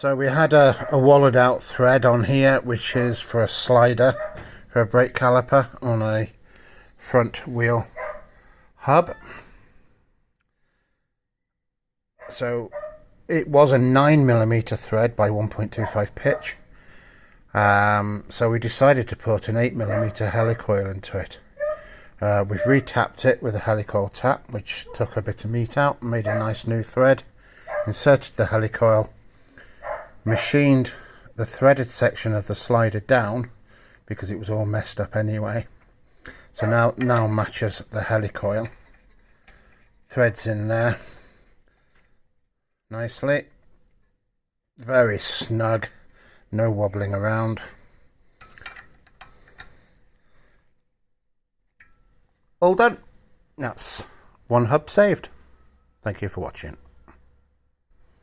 So we had a wallowed out thread on here, which is for a slider for a brake caliper on a front wheel hub. So it was a 9mm thread by 1.25 pitch. So we decided to put an 8mm helicoil into it. We've retapped it with a helicoil tap, which took a bit of meat out and made a nice new thread. Inserted the helicoil, machined the threaded section of the slider down because it was all messed up anyway. So now matches the helicoil. Threads in there nicely, very snug, no wobbling around. All done. That's one hub saved. Thank you for watching.